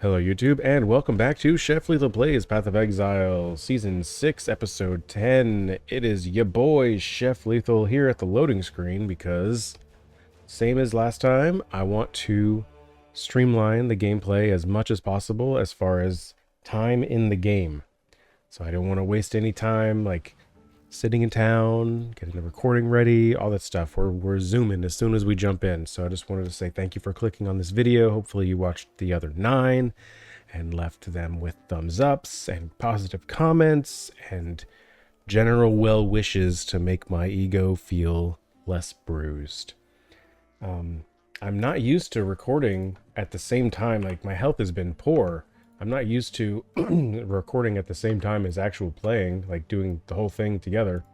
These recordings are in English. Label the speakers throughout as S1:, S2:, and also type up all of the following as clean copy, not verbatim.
S1: Hello YouTube, and welcome back to Chef Lethal Plays Path of Exile, Season 6, Episode 10. It is ya boy, Chef Lethal, here at the loading screen because, same as last time, I want to streamline the gameplay as much as possible as far as time in the game. So I don't want to waste any time, like, sitting in town, getting the recording ready, all that stuff. We're zooming as soon as we jump in. So I just wanted to say thank you for clicking on this video. Hopefully you watched the other 9 and left them with thumbs ups and positive comments and general well wishes to make my ego feel less bruised. I'm not used to recording at the same time. Like, my health has been poor. I'm not used to recording at the same time as actual playing, like doing the whole thing together.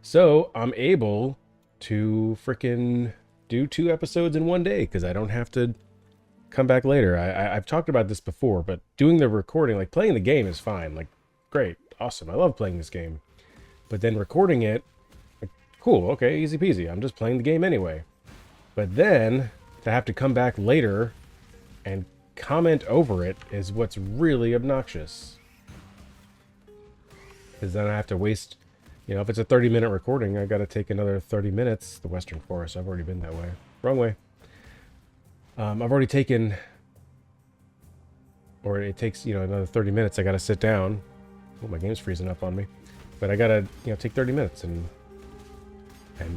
S1: So I'm able to freaking do 2 episodes in one day because I don't have to come back later. I've talked about this before, but doing the recording, like playing the game is fine. Like, great, awesome. I love playing this game. But then recording it, like, cool, okay, easy peasy. I'm just playing the game anyway. But then to have to come back later and comment over it is what's really obnoxious. Because then I have to waste, you know, if it's a 30-minute recording, I got to take another 30 minutes. The Western Forest, I've already been that way. Wrong way. I've already taken, or it takes, you know, another 30 minutes. I got to sit down. Oh, my game's freezing up on me. But I got to, you know, take 30 minutes and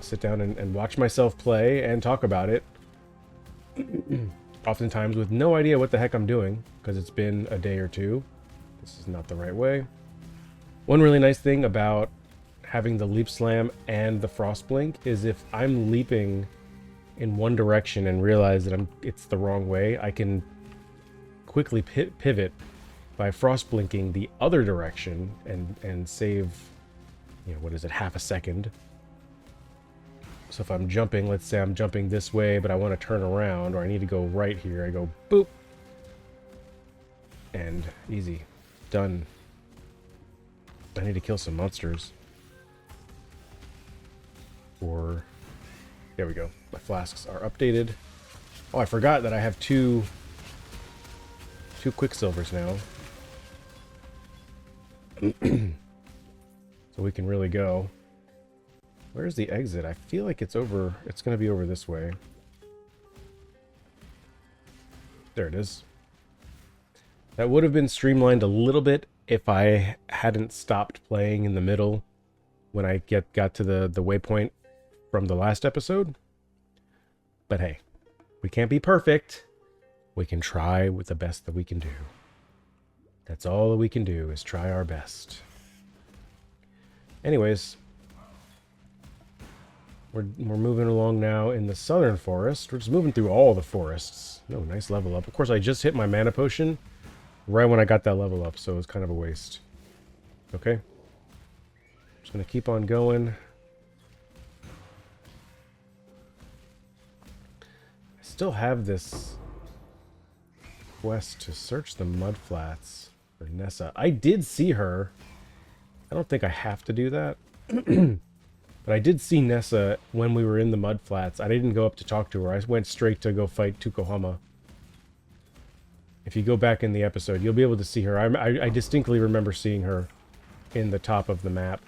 S1: sit down and watch myself play and talk about it. Oftentimes with no idea what the heck I'm doing, because it's been a day or two. This is not the right way. One really nice thing about having the leap slam and the frost blink is if I'm leaping in one direction and realize that it's the wrong way, I can quickly pivot by frost blinking the other direction and save, you know, what is it, half a second. So if I'm jumping, let's say I'm jumping this way, but I want to turn around, or I need to go right here, I go boop. And easy. Done. I need to kill some monsters. Or, there we go. My flasks are updated. Oh, I forgot that I have two Quicksilvers now. So we can really go. Where's the exit? I feel like it's over. It's going to be over this way. There it is. That would have been streamlined a little bit if I hadn't stopped playing in the middle when I got to the waypoint from the last episode. But hey, we can't be perfect. We can try with the best that we can do. That's all that we can do, is try our best. Anyways, we're moving along now in the southern forest. We're just moving through all the forests. Oh, nice level up. Of course, I just hit my mana potion right when I got that level up, so it was kind of a waste. Okay. Just going to keep on going. I still have this quest to search the mudflats for Nessa. I did see her. I don't think I have to do that. But I did see Nessa when we were in the mudflats. I didn't go up to talk to her. I went straight to go fight Tukohama. If you go back in the episode, you'll be able to see her. I distinctly remember seeing her in the top of the map.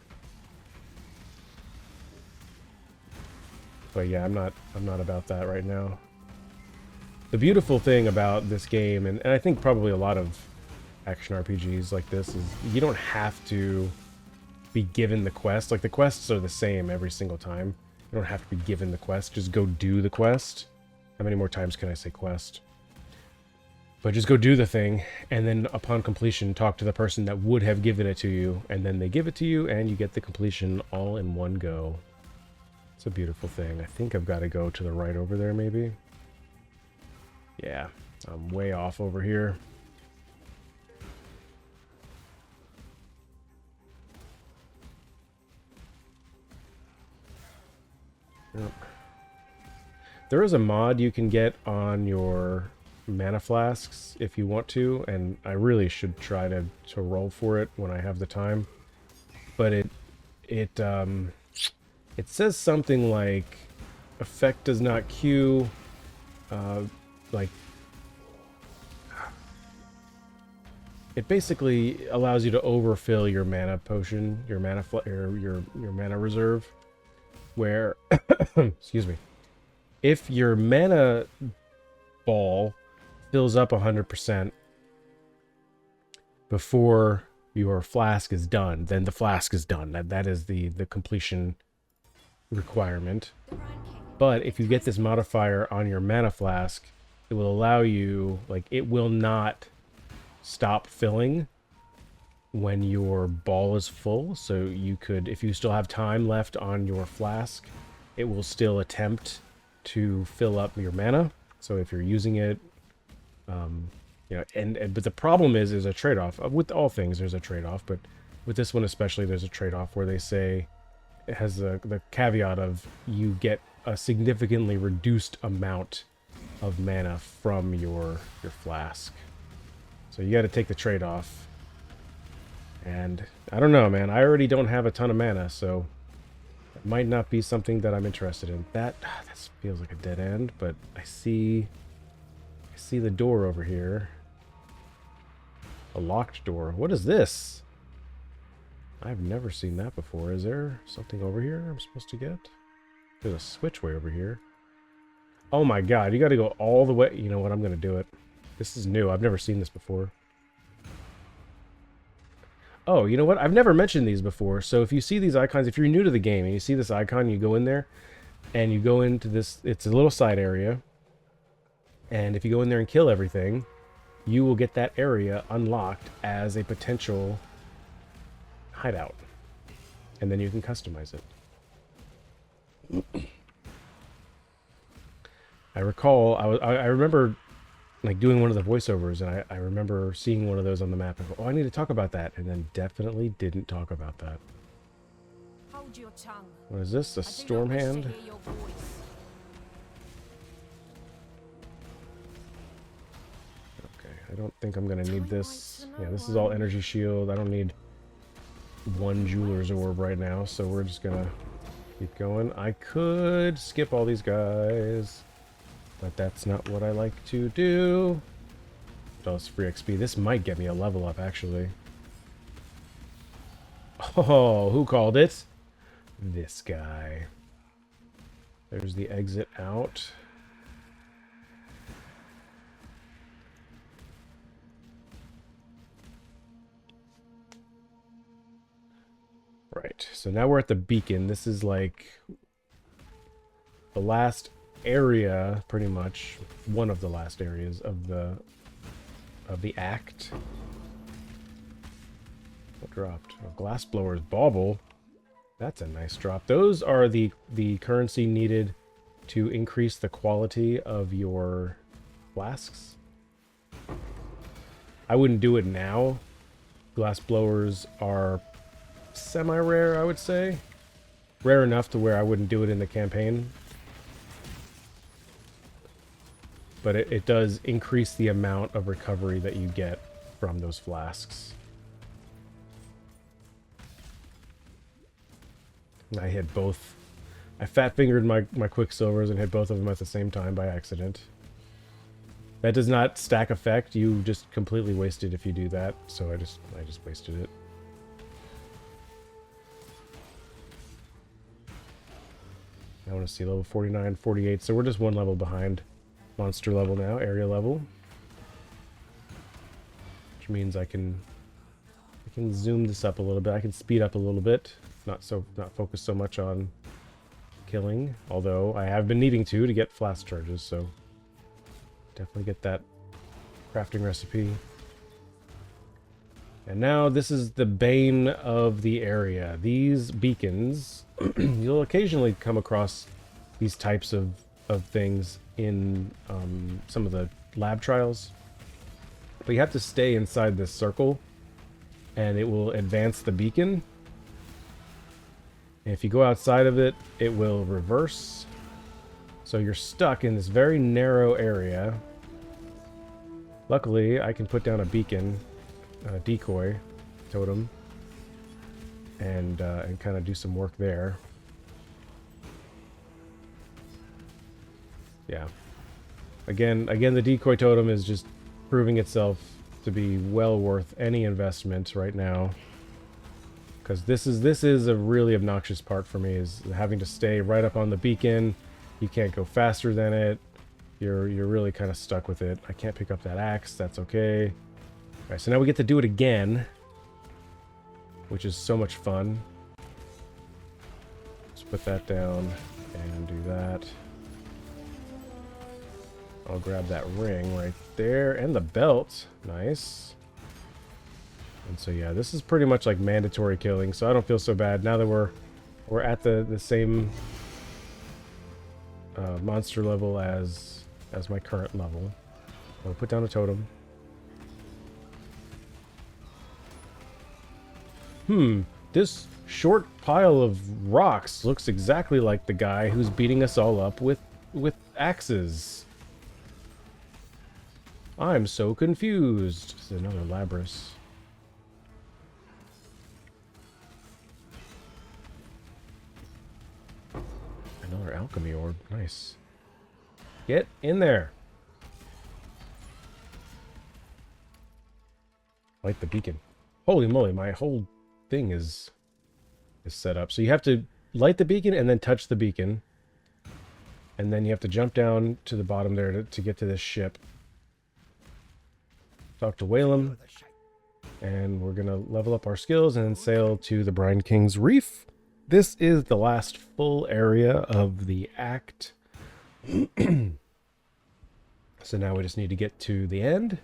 S1: But yeah, I'm not about that right now. The beautiful thing about this game, and I think probably a lot of action RPGs like this, is you don't have to be given the quest. Like, the quests are the same every single time. You don't have to be given the quest. Just go do the quest. How many more times can I say quest? But just go do the thing, and then upon completion, talk to the person that would have given it to you, and then they give it to you, and you get the completion all in one go. It's a beautiful thing. I think I've got to go to the right over there, maybe. Yeah, I'm way off over here. Yep. There is a mod you can get on your mana flasks if you want to, and I really should try to roll for it when I have the time. But it says something like effect does not queue, like it basically allows you to overfill your mana potion, your mana your mana reserve, where excuse me, if your mana ball fills up 100% before your flask is done, then the flask is done. That is the completion requirement. But if you get this modifier on your mana flask, it will allow you, like, it will not stop filling when your ball is full. So you could, if you still have time left on your flask, it will still attempt to fill up your mana. So if you're using it, you know, but the problem is there's a trade-off. With all things, there's a trade-off, but with this one especially, there's a trade-off where they say it has the caveat of you get a significantly reduced amount of mana from your flask. So you got to take the trade-off. And I don't know, man. I already don't have a ton of mana, so it might not be something that I'm interested in. That feels like a dead end, but I see the door over here. A locked door. What is this? I've never seen that before. Is there something over here I'm supposed to get? There's a switch way over here. Oh my god, you gotta go all the way. You know what, I'm gonna do it. This is new. I've never seen this before. Oh, you know what? I've never mentioned these before. So if you see these icons, if you're new to the game and you see this icon, you go in there and you go into this, it's a little side area. And if you go in there and kill everything, you will get that area unlocked as a potential hideout. And then you can customize it. I recall, I remember like doing one of the voiceovers, and I remember seeing one of those on the map and go, oh, I need to talk about that, and then definitely didn't talk about that.
S2: Hold your tongue.
S1: What is this? A storm hand? I don't think I'm gonna need this. Yeah, this is all energy shield. I don't need one jeweler's orb right now, so we're just gonna keep going. I could skip all these guys, but that's not what I like to do. Does free XP. This might get me a level up, actually. Oh, who called it? This guy. There's the exit out. Right, so now we're at the beacon. This is like the last area, pretty much one of the last areas of the act. What dropped? A glass blower's bauble. That's a nice drop. Those are the currency needed to increase the quality of your flasks. I wouldn't do it now. Glass blowers are semi-rare, I would say. Rare enough to where I wouldn't do it in the campaign. But it does increase the amount of recovery that you get from those flasks. I hit both. I fat-fingered my Quicksilvers and hit both of them at the same time by accident. That does not stack effect. You just completely waste it if you do that. So I just wasted it. I want to see level 49, 48. So we're just one level behind monster level now, area level. Which means I can zoom this up a little bit. I can speed up a little bit. Not focus so much on killing. Although I have been needing to get flask charges, so definitely get that crafting recipe. And now this is the bane of the area. These beacons, you'll occasionally come across these types of things in some of the lab trials. But you have to stay inside this circle, and it will advance the beacon. And if you go outside of it, it will reverse. So you're stuck in this very narrow area. Luckily, I can put down a beacon, a decoy totem, and kind of do some work there. Yeah. Again, the decoy totem is just proving itself to be well worth any investment right now. Because this is a really obnoxious part for me, is having to stay right up on the beacon. You can't go faster than it. You're really kind of stuck with it. I can't pick up that axe. That's okay. All right, so now we get to do it again, which is so much fun. Let's put that down and do that. I'll grab that ring right there and the belt. Nice. And so yeah, this is pretty much like mandatory killing, so I don't feel so bad now that we're at the same monster level as my current level. I'll put down a totem. This short pile of rocks looks exactly like the guy who's beating us all up with axes. I'm so confused. This is another Labrys. Another alchemy orb. Nice. Get in there. Light the beacon. Holy moly, my whole thing is set up. So you have to light the beacon and then touch the beacon. And then you have to jump down to the bottom there to get to this ship. Talk to Whalem. And we're going to level up our skills and then sail to the Brine King's Reef. This is the last full area of the act. So now we just need to get to the end.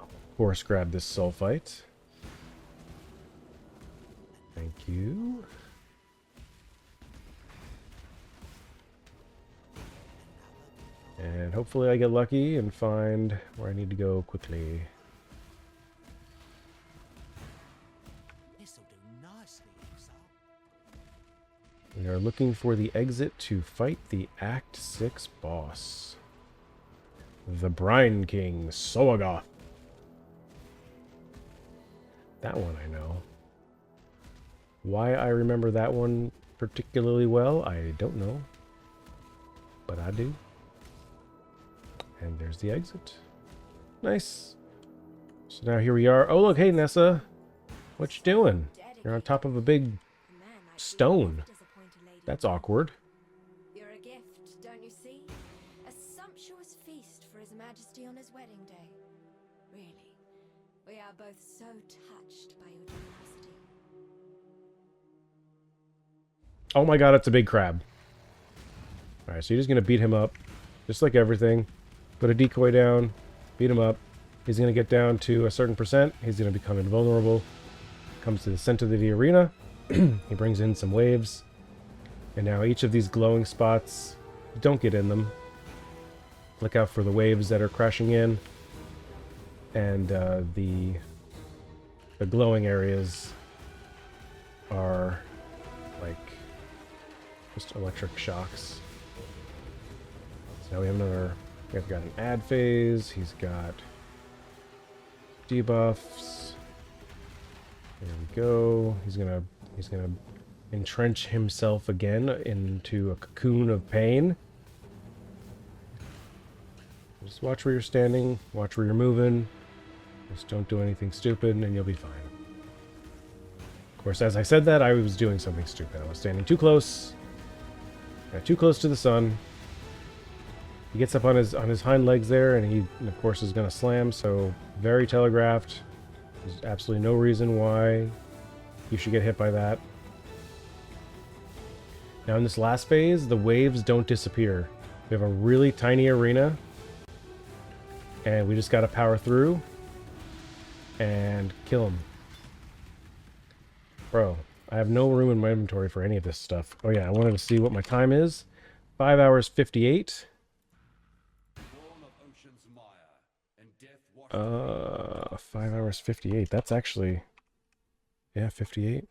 S1: Of course, grab this sulfite. Thank you. And hopefully I get lucky and find where I need to go quickly. We are looking for the exit to fight the Act 6 boss. The Brine King, Soagoth. That one I know. Why I remember that one particularly well, I don't know. But I do. And there's the exit. Nice. So now here we are. Oh look, hey Nessa. What you doing? You're on top of a big stone. That's awkward.
S2: You're a gift, don't you see? A sumptuous feast for His Majesty on his wedding day. Really, we are both so touched by your generosity.
S1: Oh my god, it's a big crab. Alright, so you're just gonna beat him up. Just like everything. Put a decoy down, beat him up. He's gonna get down to a certain percent. He's gonna become invulnerable. Comes to the center of the arena. He brings in some waves. And now each of these glowing spots, don't get in them. Look out for the waves that are crashing in. And the glowing areas are like just electric shocks. So now we have we've got an ad phase, he's got debuffs. There we go. He's gonna entrench himself again into a cocoon of pain. Just watch where you're standing, watch where you're moving. Just don't do anything stupid and you'll be fine. Of course, as I said that, I was doing something stupid. I was standing too close. Too close to the sun. He gets up on his hind legs there, and he, of course, is going to slam, so very telegraphed. There's absolutely no reason why you should get hit by that. Now in this last phase, the waves don't disappear. We have a really tiny arena, and we just got to power through and kill him. Bro, I have no room in my inventory for any of this stuff. Oh yeah, I wanted to see what my time is. 5 hours 58. 5 hours 58. That's actually... yeah, 58.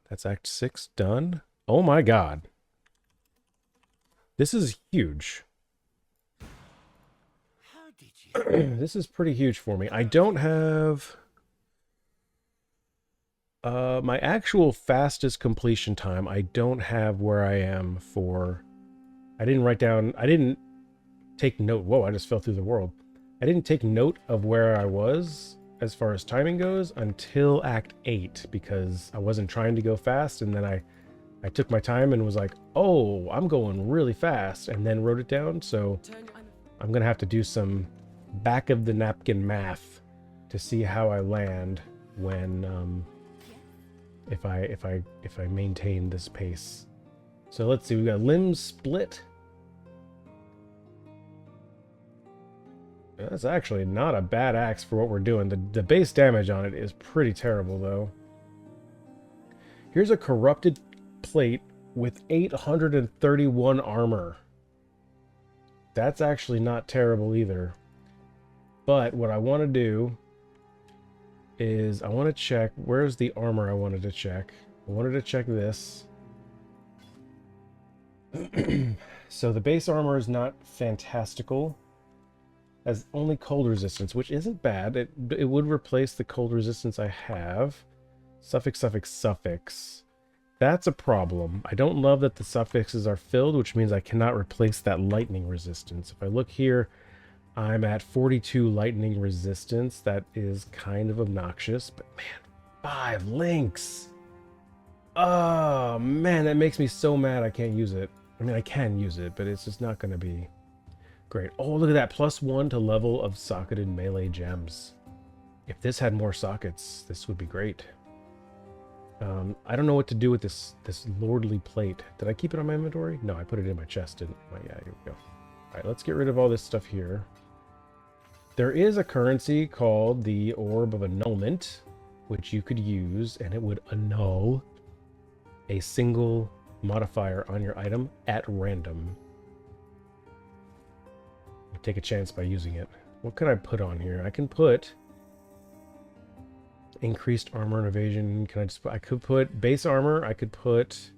S1: That's Act 6 done. Oh my god. This is huge. This is pretty huge for me. I don't have... my actual fastest completion time, I don't have where I am for... I didn't write down... I didn't take note... Whoa, I just fell through the world. I didn't take note of where I was as far as timing goes until Act 8 because I wasn't trying to go fast, and then I took my time and was like, oh, I'm going really fast, and then wrote it down. So I'm gonna have to do some back of the napkin math to see how I land when if I maintain this pace. So let's see, we got limb split. That's actually not a bad axe for what we're doing. The base damage on it is pretty terrible though. Here's a corrupted plate with 831 armor. That's actually not terrible either. But what I want to do is I want to check, where's the armor I wanted to check? I wanted to check this. So the base armor is not fantastical. Has only cold resistance, which isn't bad. It would replace the cold resistance I have. Suffix, suffix, suffix. That's a problem. I don't love that the suffixes are filled, which means I cannot replace that lightning resistance. If I look here, I'm at 42 lightning resistance. That is kind of obnoxious, but man, 5 links. Oh man, that makes me so mad I can't use it. I mean, I can use it, but it's just not going to be great. Oh, look at that. +1 to level of socketed melee gems. If this had more sockets, this would be great. I don't know what to do with this lordly plate. Did I keep it on my inventory? No, I put it in my chest, didn't I? Yeah, here we go. All right, let's get rid of all this stuff here. There is a currency called the Orb of Annulment, which you could use, and it would annul a single modifier on your item at random. Take a chance by using it. What can I put on here? I can put increased armor and evasion. I could put base armor. I could put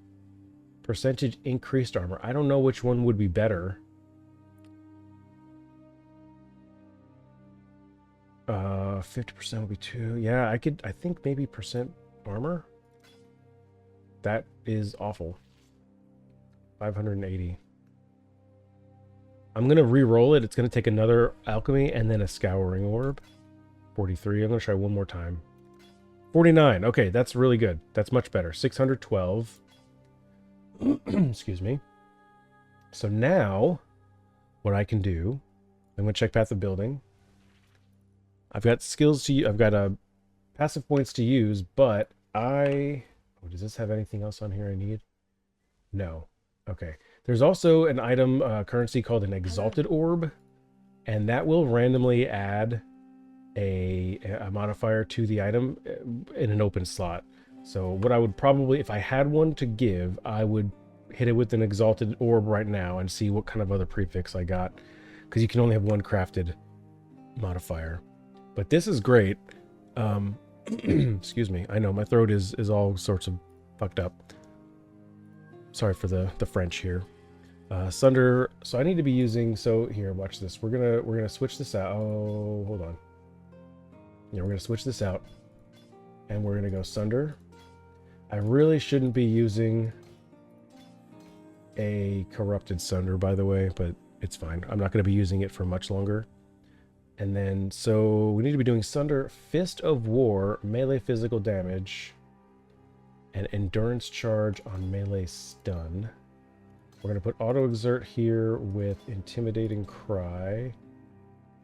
S1: percentage increased armor. I don't know which one would be better. 50% would be 2. Yeah, I think maybe percent armor. That is awful. 580. I'm going to re-roll it. It's going to take another alchemy and then a scouring orb. 43. I'm going to try one more time. 49. Okay, that's really good. That's much better. 612. Excuse me. So now, what I can do, I'm going to check Path of Building. I've got skills to I've got passive points to use, but oh, does this have anything else on here I need? No. Okay. There's also an item currency called an Exalted Orb, and that will randomly add a modifier to the item in an open slot. So what I would probably, if I had one to give, I would hit it with an Exalted Orb right now and see what kind of other prefix I got, because you can only have one crafted modifier. But this is great. Excuse me. I know my throat is all sorts of fucked up. Sorry for the French here. Sunder. So I need to be using. So here, watch this. We're gonna switch this out. Oh, hold on. Yeah, we're gonna switch this out, and we're gonna go Sunder. I really shouldn't be using a corrupted Sunder, by the way, but it's fine. I'm not gonna be using it for much longer. And then, so we need to be doing Sunder, Fist of War, melee physical damage, and endurance charge on melee stun. We're going to put auto exert here with intimidating cry,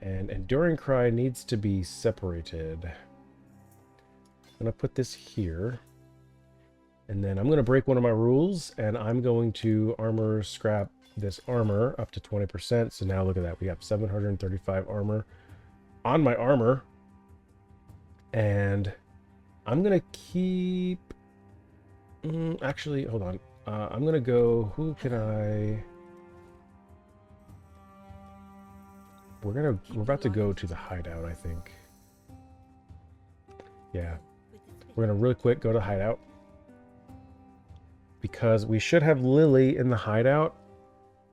S1: and enduring cry needs to be separated. I'm going to put this here, and then I'm going to break one of my rules, and I'm going to armor scrap this armor up to 20%. So now look at that. We have 735 armor on my armor, and I'm going to keep... actually, hold on. I'm gonna go. Who can I? We're about to go to the hideout, I think. Yeah, we're gonna really quick go to hideout because we should have Lily in the hideout,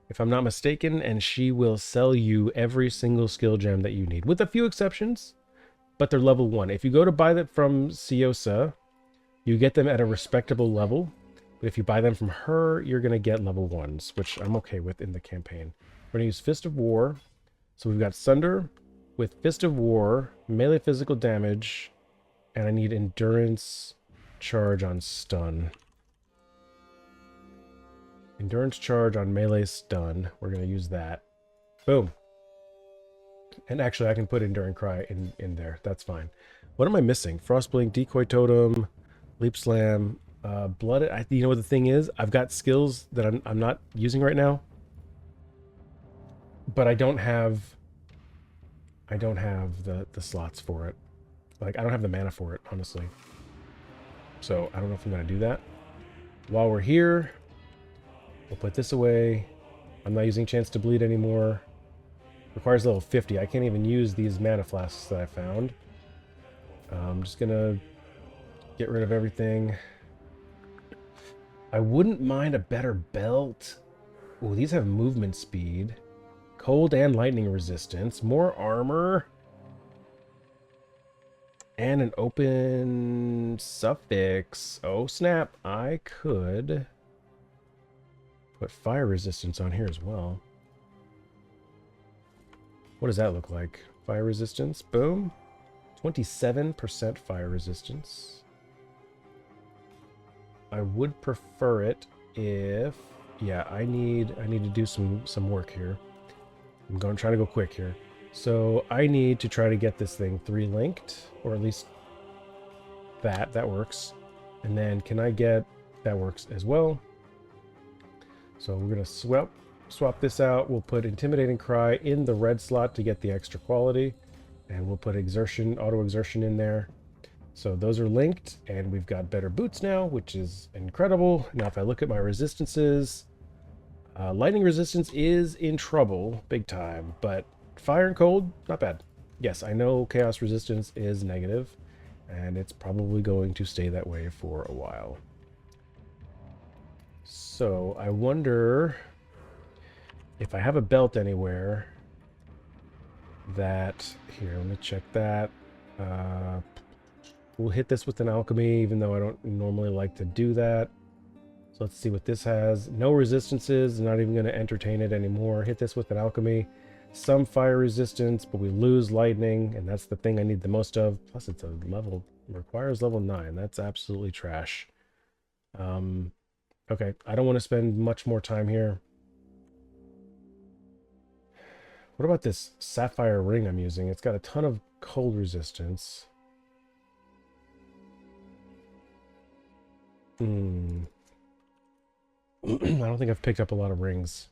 S1: if I'm not mistaken, and she will sell you every single skill gem that you need, with a few exceptions, but they're level 1. If you go to buy them from Siosa, you get them at a respectable level. But if you buy them from her, you're going to get level 1s, which I'm okay with in the campaign. We're going to use Fist of War. So we've got Sunder, with Fist of War, melee physical damage, and I need endurance charge on stun. Endurance charge on melee stun. We're going to use that. Boom. And actually, I can put Enduring Cry in there. That's fine. What am I missing? Frostblink, Decoy Totem, Leap Slam, Blood. You know what the thing is? I've got skills that I'm not using right now. But I don't have the slots for it. Like, I don't have the mana for it, honestly. So, I don't know if I'm going to do that. While we're here, we'll put this away. I'm not using Chance to Bleed anymore. Requires level 50. I can't even use these mana flasks that I found. I'm just going to get rid of everything. I wouldn't mind a better belt. Ooh, these have movement speed. Cold and lightning resistance. More armor. And an open suffix. Oh, snap. I could put fire resistance on here as well. What does that look like? Fire resistance. Boom. 27% fire resistance. I would prefer it if... Yeah, I need to do some work here. I'm going to try to go quick here. So I need to try to get this thing 3 linked, or at least that works. And then can I get... That works as well. So we're going to swap this out. We'll put Intimidating Cry in the red slot to get the extra quality. And we'll put Auto Exertion in there. So those are linked, and we've got better boots now, which is incredible. Now if I look at my resistances, lightning resistance is in trouble, big time, but fire and cold, not bad. Yes, I know chaos resistance is negative, and it's probably going to stay that way for a while. So I wonder if I have a belt anywhere that... Here, let me check that. We'll hit this with an alchemy, even though I don't normally like to do that. So let's see what this has. No resistances, not even going to entertain it anymore. Hit this with an alchemy. Some fire resistance, but we lose lightning, and that's the thing I need the most of. Plus it's a level, requires level 9. That's absolutely trash. Okay, I don't want to spend much more time here. What about this sapphire ring I'm using? It's got a ton of cold resistance. I don't think I've picked up a lot of rings.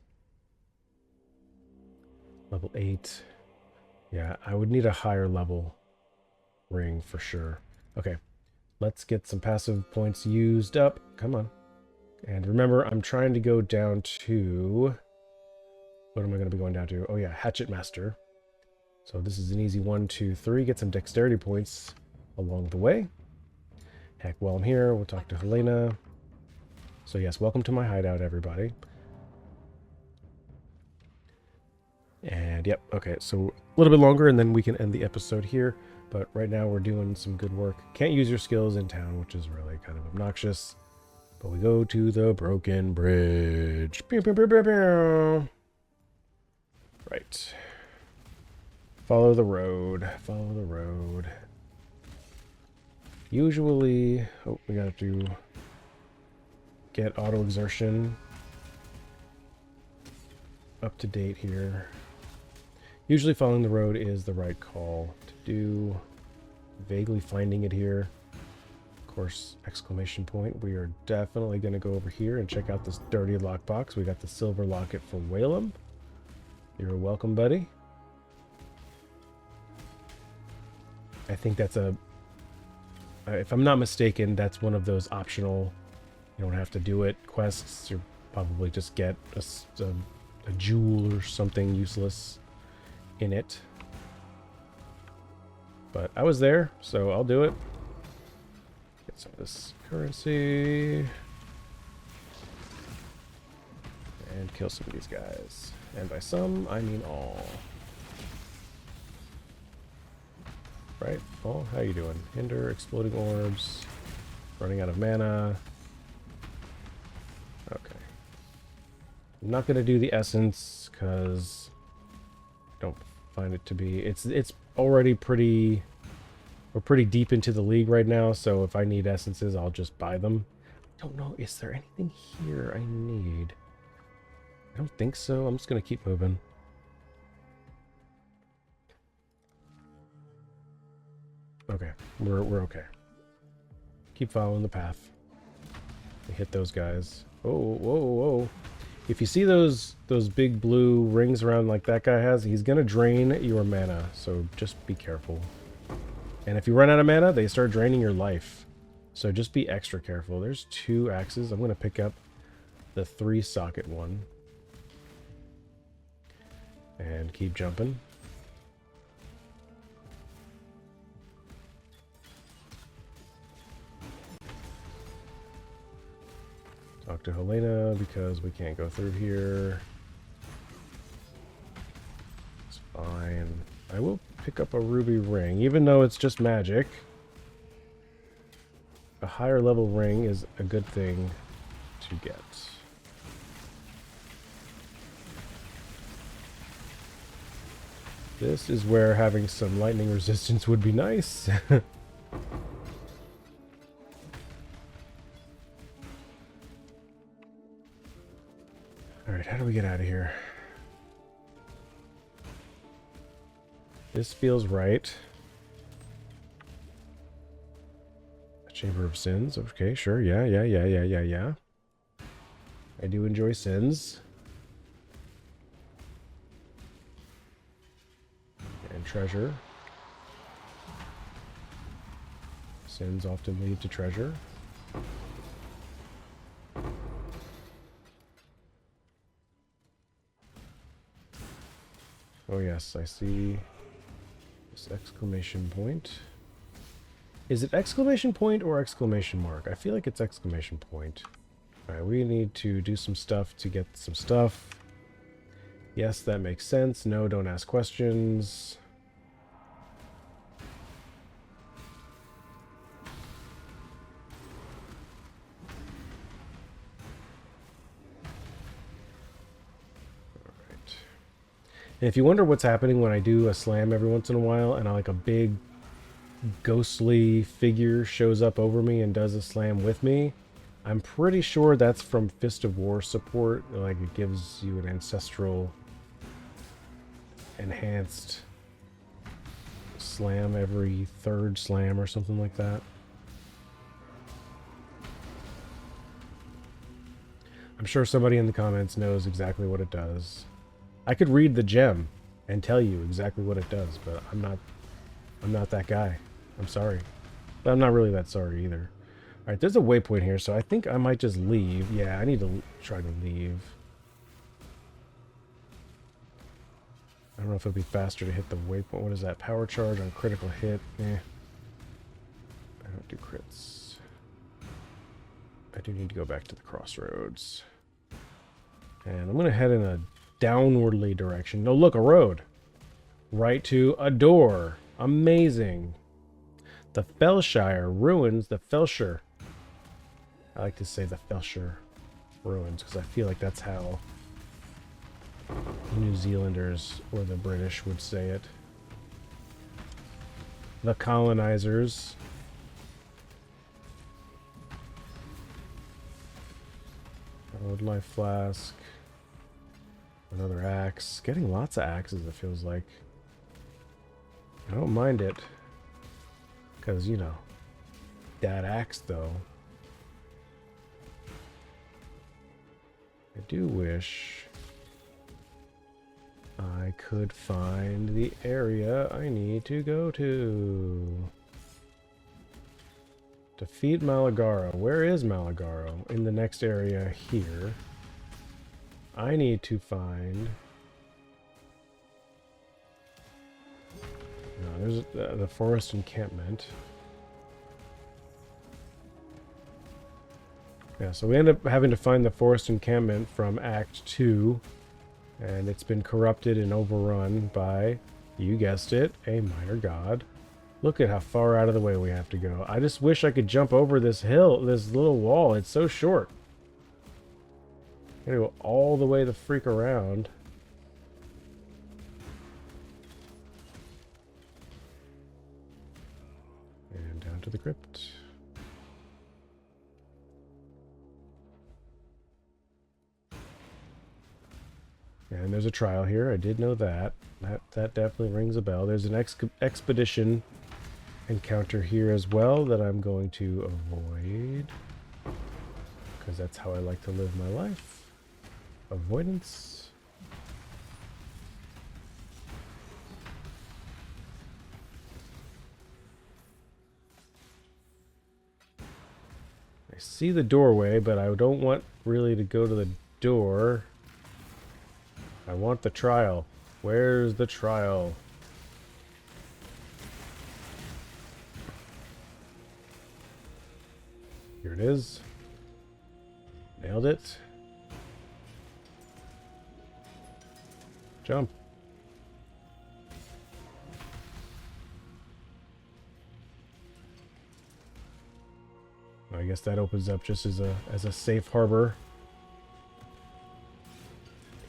S1: Level 8. Yeah, I would need a higher level ring for sure. Okay, let's get some passive points used up. Come on. And remember, I'm trying to go down to... What am I going to be going down to? Oh yeah, Hatchet Master. So this is an easy 1, 2, 3. Get some dexterity points along the way. Heck, while I'm here, we'll talk to Helena. So yes, welcome to my hideout, everybody. And yep, okay, so a little bit longer and then we can end the episode here. But right now we're doing some good work. Can't use your skills in town, which is really kind of obnoxious. But we go to the Broken Bridge. Pew, pew, pew, pew, pew. Right. Follow the road. Follow the road. Usually... Oh, we gotta do... Get Auto Exertion up to date here. Usually following the road is the right call to do. Vaguely finding it here. Of course, exclamation point. We are definitely going to go over here and check out this dirty lockbox. We got the silver locket for Whalem. You're welcome, buddy. I think that's a... if I'm not mistaken, that's one of those optional, you don't have to do it quests. You probably just get a jewel or something useless in it. But I was there, so I'll do it. Get some of this currency. And kill some of these guys. And by some, I mean all. Right? Oh, how you doing? Hinder, exploding orbs. Running out of mana. Okay. I'm not going to do the essence, because I don't find it to be. It's already pretty... We're pretty deep into the league right now, so if I need essences, I'll just buy them. I don't know, is there anything here I need? I don't think so. I'm just gonna keep moving. Okay, we're okay. Keep following the path. We hit those guys. Oh, whoa, whoa. If you see those big blue rings around like that guy has, he's gonna drain your mana, so just be careful. And if you run out of mana, they start draining your life. So just be extra careful. There's 2 axes. I'm gonna pick up the 3-socket one. And keep jumping. Talk to Helena because we can't go through here. It's fine. I will pick up a ruby ring, even though it's just magic. A higher level ring is a good thing to get. This is where having some lightning resistance would be nice. Alright, how do we get out of here? This feels right. A Chamber of Sins. Okay, sure. Yeah. I do enjoy sins. And treasure. Sins often lead to treasure. Oh yes, I see this exclamation point. Is it exclamation point or exclamation mark? I feel like it's exclamation point. Alright, we need to do some stuff to get some stuff. Yes, that makes sense. No, don't ask questions. And if you wonder what's happening when I do a slam every once in a while and like a big ghostly figure shows up over me and does a slam with me, I'm pretty sure that's from Fist of War support. Like it gives you an ancestral enhanced slam every 3rd slam or something like that. I'm sure somebody in the comments knows exactly what it does. I could read the gem and tell you exactly what it does, but I'm not that guy. I'm sorry. But I'm not really that sorry either. Alright, there's a waypoint here, so I think I might just leave. Yeah, I need to try to leave. I don't know if it'll be faster to hit the waypoint. What is that? Power charge on critical hit. I don't do crits. I do need to go back to the crossroads. And I'm going to head in a downwardly direction. No, look, a road. Right to a door. Amazing. The Felshire ruins. The Felshire. I like to say the Felshire ruins because I feel like that's how New Zealanders or the British would say it. The colonizers. Wood life flask. Another axe. Getting lots of axes, it feels like. I don't mind it. Because, you know, that axe, though. I do wish I could find the area I need to go to. Defeat Malagaro. Where is Malagaro? In the next area here. I need to find... No, there's the forest encampment. Yeah, so we end up having to find the forest encampment from Act 2. And it's been corrupted and overrun by, you guessed it, a minor god. Look at how far out of the way we have to go. I just wish I could jump over this hill, this little wall. It's so short. I gotta go all the way the freak around. to the crypt. And there's a trial here. I did know that. That definitely rings a bell. There's an expedition encounter here as well that I'm going to avoid. Because that's how I like to live my life. Avoidance. I see the doorway, but I don't want really to go to the door. I want the trial. Where's the trial? Here it is. Nailed it. Jump. I guess that opens up just as a safe harbor.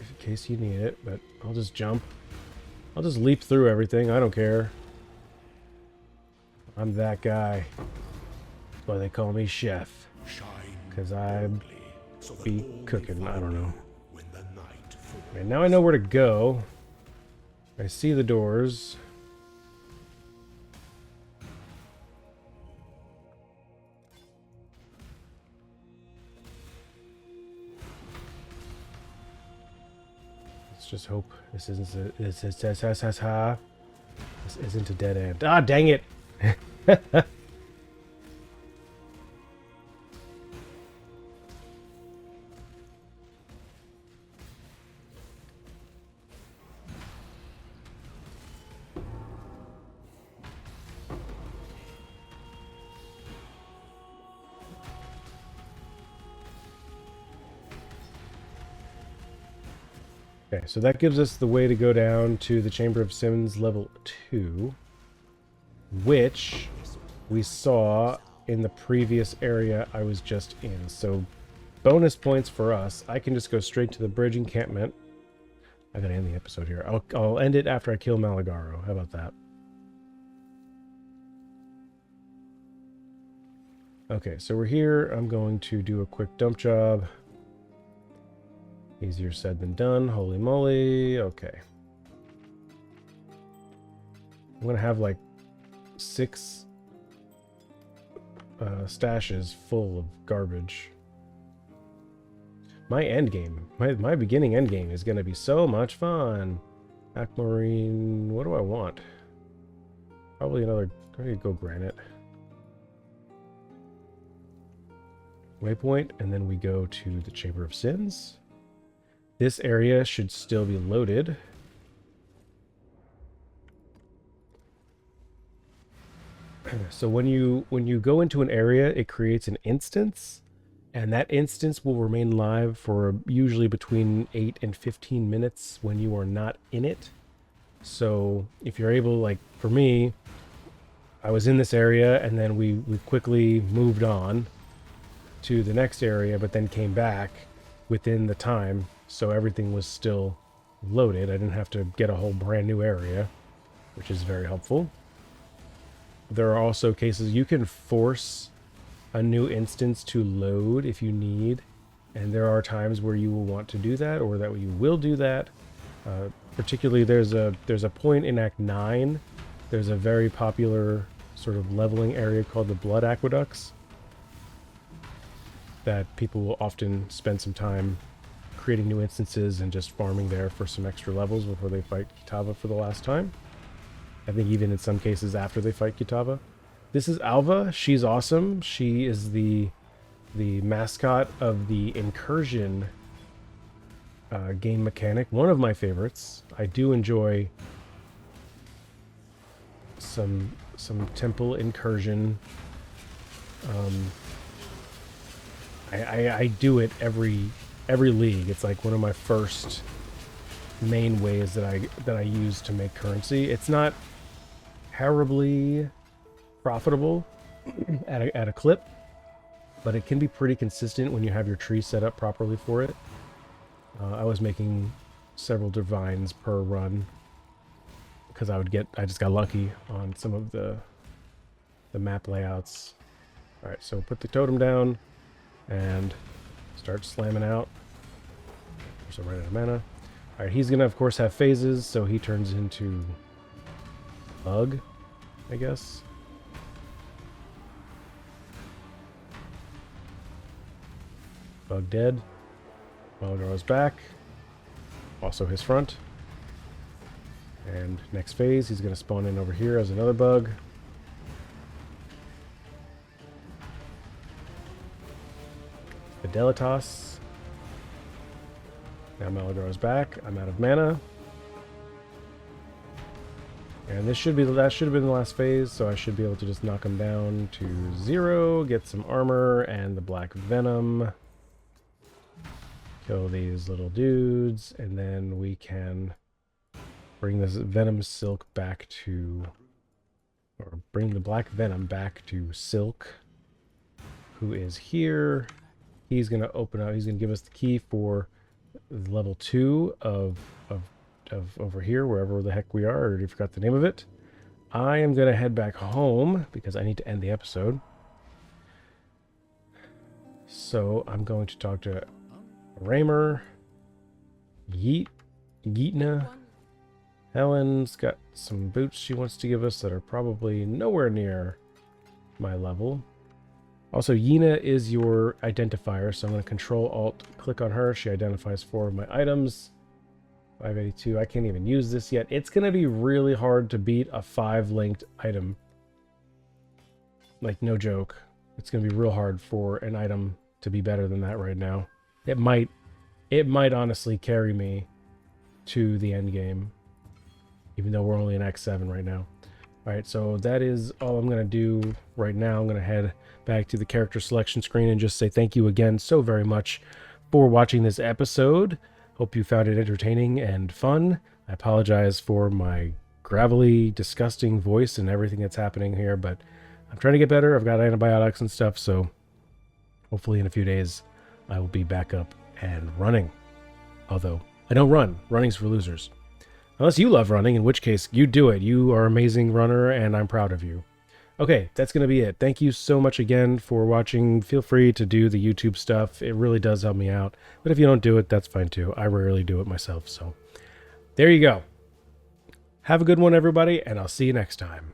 S1: In case you need it, but I'll just jump. I'll just leap through everything. I don't care. I'm that guy. That's why they call me Chef. Because I be cooking. I don't know. And now I know where to go. I see the doors. Let's just hope this isn't a dead end. Ah, dang it! Okay, so that gives us the way to go down to the Chamber of Sins level 2, which we saw in the previous area I was just in. So bonus points for us. I can just go straight to the bridge encampment. I gotta end the episode here. I'll end it after I kill Malagaro. How about that? Okay, so we're here. I'm going to do a quick dump job. Easier said than done. Holy moly. Okay. I'm going to have like 6 stashes full of garbage. My end game, my beginning end game is going to be so much fun. Aquamarine. What do I want? Probably another. I'm going to go granite. Waypoint, and then we go to the Chamber of Sins. This area should still be loaded. So when you go into an area, it creates an instance, and that instance will remain live for usually between 8 and 15 minutes when you are not in it. So if you're able, like for me, I was in this area and then we quickly moved on to the next area, but then came back within the time. So everything was still loaded. I didn't have to get a whole brand new area, which is very helpful. There are also cases you can force a new instance to load if you need. And there are times where you will want to do that, or that you will do that. Particularly there's a point in Act 9. There's a very popular sort of leveling area called the Blood Aqueducts that people will often spend some time creating new instances and just farming there for some extra levels before they fight Kitava for the last time. I think even in some cases after they fight Kitava. This is Alva. She's awesome. She is the mascot of the Incursion game mechanic. One of my favorites. I do enjoy some temple incursion. I do it every league. It's like one of my first main ways that I use to make currency. It's not terribly profitable at a clip, but it can be pretty consistent when you have your tree set up properly for it. I was making several divines per run because I just got lucky on some of the the map layouts. Alright, so put the totem down and start slamming out. So right out of mana. Alright, he's gonna of course have phases, so he turns into Bug, I guess. Bug dead. Malgar's back. Also his front. And next phase, he's going to spawn in over here as another bug. Fidelitas. Now Malgar's back. I'm out of mana. And this should be that should have been the last phase, so I should be able to just knock him down to 0, get some armor and the black venom. Kill these little dudes, and then we can bring this venom silk back to, or bring the black venom back to Silk, who is here. He's going to open up, he's going to give us the key for level 2 of over here, wherever the heck we are. I already forgot the name of it. I am going to head back home because I need to end the episode. So I'm going to talk to Raymer, Yeetna. Helen's got some boots she wants to give us that are probably nowhere near my level. Also, Yena is your identifier, so I'm going to Control-Alt-click on her. She identifies 4 of my items. 582. I can't even use this yet. It's going to be really hard to beat a 5-linked item. Like, no joke. It's going to be real hard for an item to be better than that right now. It might honestly carry me to the end game, even though we're only in Act 7 right now. Alright, so that is all I'm going to do right now. I'm going to head back to the character selection screen and just say thank you again so very much for watching this episode. Hope you found it entertaining and fun. I apologize for my gravelly, disgusting voice and everything that's happening here, but I'm trying to get better. I've got antibiotics and stuff, so hopefully in a few days I will be back up and running. Although, I don't run. Running's for losers. Unless you love running, in which case, you do it. You are an amazing runner, and I'm proud of you. Okay, that's going to be it. Thank you so much again for watching. Feel free to do the YouTube stuff. It really does help me out. But if you don't do it, that's fine too. I rarely do it myself, so there you go. Have a good one, everybody, and I'll see you next time.